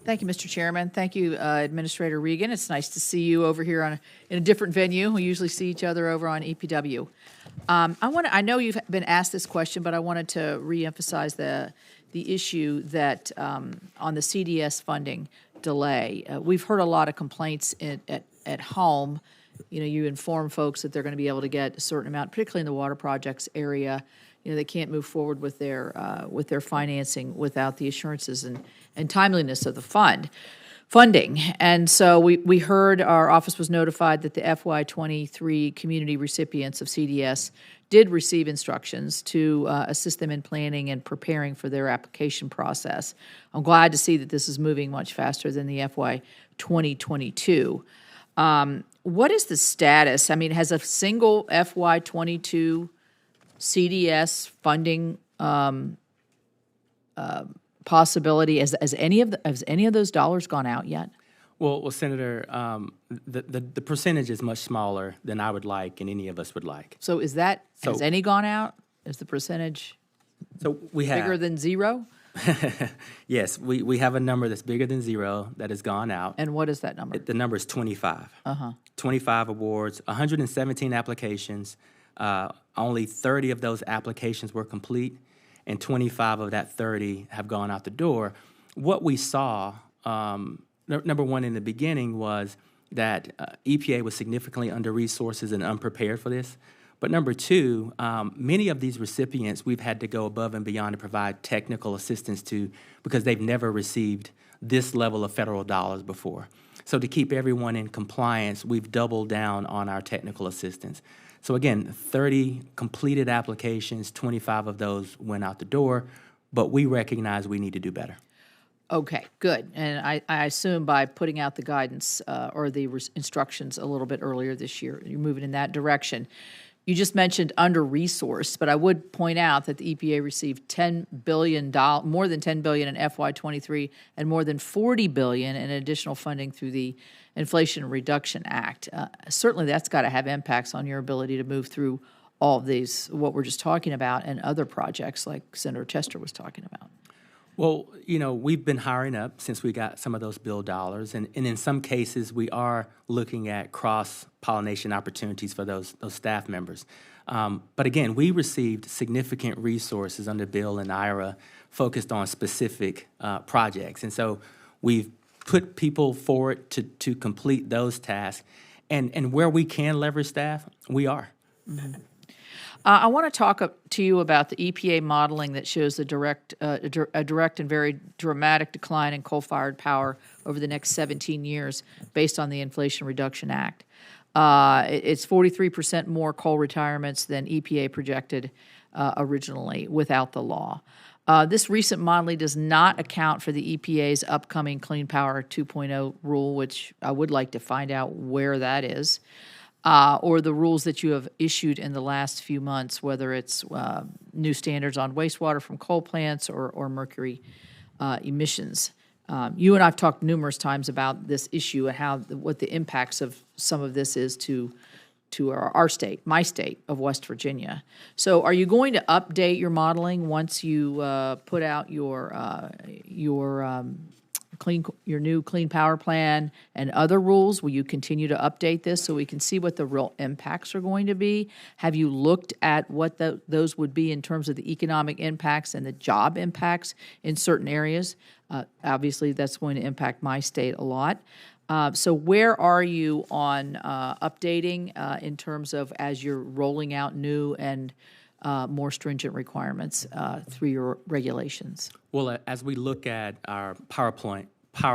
Thank you, Mr. Chairman. Thank you, Administrator Regan. It's nice to see you over here in a different venue. We usually see each other over on EPW. I know you've been asked this question, but I wanted to reemphasize the issue that on the CDS funding delay. We've heard a lot of complaints at home. You know, you inform folks that they're going to be able to get a certain amount, particularly in the water projects area. You know, they can't move forward with their financing without the assurances and timeliness of the funding. And so we heard, our office was notified that the FY23 community recipients of CDS did receive instructions to assist them in planning and preparing for their application process. I'm glad to see that this is moving much faster than the FY 2022. What is the status? I mean, has a single FY22 CDS funding possibility, has any of those dollars gone out yet? Well, Senator, the percentage is much smaller than I would like and any of us would like. So has any gone out? Is the percentage bigger than zero? Yes, we have a number that's bigger than zero that has gone out. And what is that number? The number is 25. 25 awards, 117 applications. Only 30 of those applications were complete, and 25 of that 30 have gone out the door. What we saw, number one in the beginning, was that EPA was significantly under-resourced and unprepared for this. But number two, many of these recipients we've had to go above and beyond to provide technical assistance to because they've never received this level of federal dollars before. So to keep everyone in compliance, we've doubled down on our technical assistance. So again, 30 completed applications, 25 of those went out the door, but we recognize we need to do better. Okay, good. And I assume by putting out the guidance or the instructions a little bit earlier this year, you're moving in that direction. You just mentioned under-resourced, but I would point out that the EPA received more than $10 billion in FY23 and more than $40 billion in additional funding through the Inflation Reduction Act. Certainly that's got to have impacts on your ability to move through all of these, what we're just talking about, and other projects like Senator Tester was talking about. Well, you know, we've been hiring up since we got some of those bill dollars, and in some cases we are looking at cross-pollination opportunities for those staff members. But again, we received significant resources under Bill and IRA focused on specific projects, and so we've put people forward to complete those tasks, and where we can leverage staff, we are. Mm-hmm. I want to talk to you about the EPA modeling that shows a direct and very dramatic decline in coal-fired power over the next 17 years based on the Inflation Reduction Act. It's 43% more coal retirements than EPA projected originally without the law. This recent modeling does not account for the EPA's upcoming Clean Power 2.0 rule, which I would like to find out where that is. Or the rules that you have issued in the last few months, whether it's new standards on wastewater from coal plants or mercury emissions. You and I have talked numerous times about this issue and what the impacts of some of this is to our state, my state of West Virginia. So are you going to update your modeling once you put out your new Clean Power Plan and other rules? Will you continue to update this so we can see what the real impacts are going to be? Have you looked at what those would be in terms of the economic impacts and the job impacts in certain areas? Obviously, that's going to impact my state a lot. So where are you on updating in terms of as you're rolling out new and more stringent requirements through your regulations? Well, as we look at our power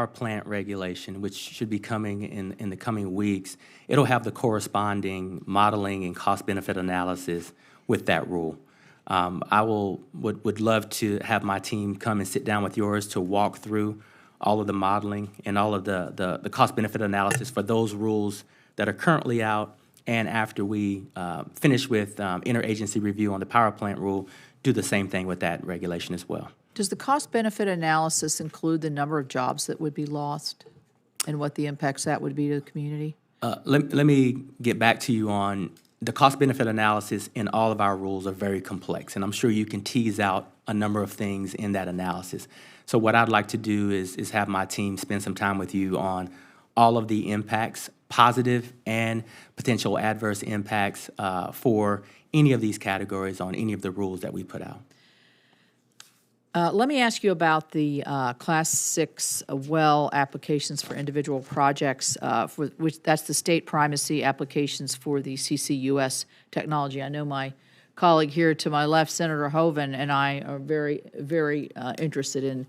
plant regulation, which should be coming in the coming weeks, it'll have the corresponding modeling and cost-benefit analysis with that rule. I would love to have my team come and sit down with yours to walk through all of the modeling and all of the cost-benefit analysis for those rules that are currently out, and after we finish with interagency review on the power plant rule, do the same thing with that regulation as well. Does the cost-benefit analysis include the number of jobs that would be lost and what the impacts that would be to the community? Let me get back to you on the cost-benefit analysis in all of our rules are very complex, and I'm sure you can tease out a number of things in that analysis. So what I'd like to do is have my team spend some time with you on all of the impacts, positive and potential adverse impacts for any of these categories on any of the rules that we put out. Let me ask you about the Class 6 well applications for individual projects, for which that's the state primacy applications for the CCUS technology. I know my colleague here to my left, Senator Hoeven, and I are very, very interested in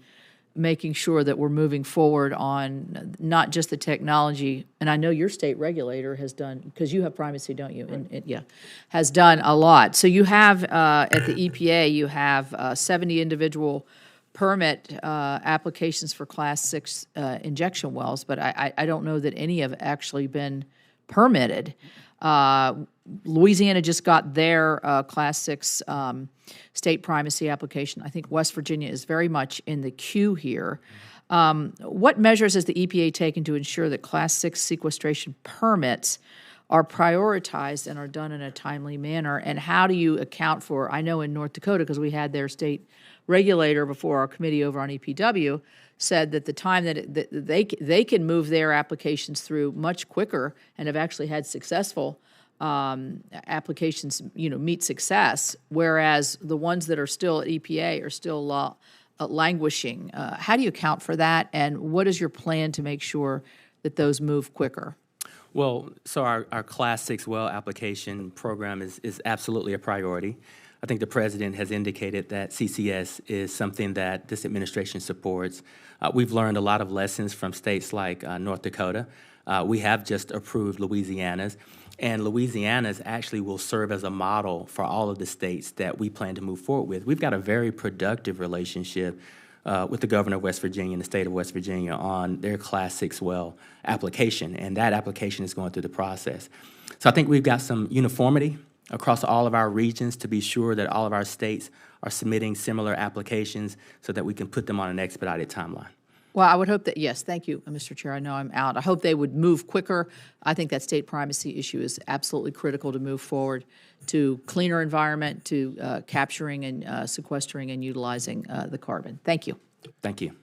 making sure that we're moving forward on not just the technology, and I know your state regulator has done, because you have primacy, don't you? Right. Yeah, has done a lot. So you have, at the EPA, you have 70 individual permit applications for Class 6 injection wells, but I don't know that any have actually been permitted. Louisiana just got their Class 6 state primacy application. I think West Virginia is very much in the queue here. What measures has the EPA taken to ensure that Class 6 sequestration permits are prioritized and are done in a timely manner? And how do you account for, I know in North Dakota, because we had their state regulator before our committee over on EPW, said that the time that they can move their applications through much quicker and have actually had successful applications, meet success, whereas the ones that are still at EPA are still languishing. How do you account for that, and what is your plan to make sure that those move quicker? Well, so our Class 6 well application program is absolutely a priority. I think the President has indicated that CCS is something that this administration supports. We've learned a lot of lessons from states like North Dakota. We have just approved Louisiana's, and Louisiana's actually will serve as a model for all of the states that we plan to move forward with. We've got a very productive relationship with the governor of West Virginia and the state of West Virginia on their Class 6 well application, and that application is going through the process. So I think we've got some uniformity across all of our regions to be sure that all of our states are submitting similar applications so that we can put them on an expedited timeline. Well, I would hope that, yes, thank you, Mr. Chair. I know I'm out. I hope they would move quicker. I think that state primacy issue is absolutely critical to move forward to cleaner environment, to capturing and sequestering and utilizing the carbon. Thank you. Thank you.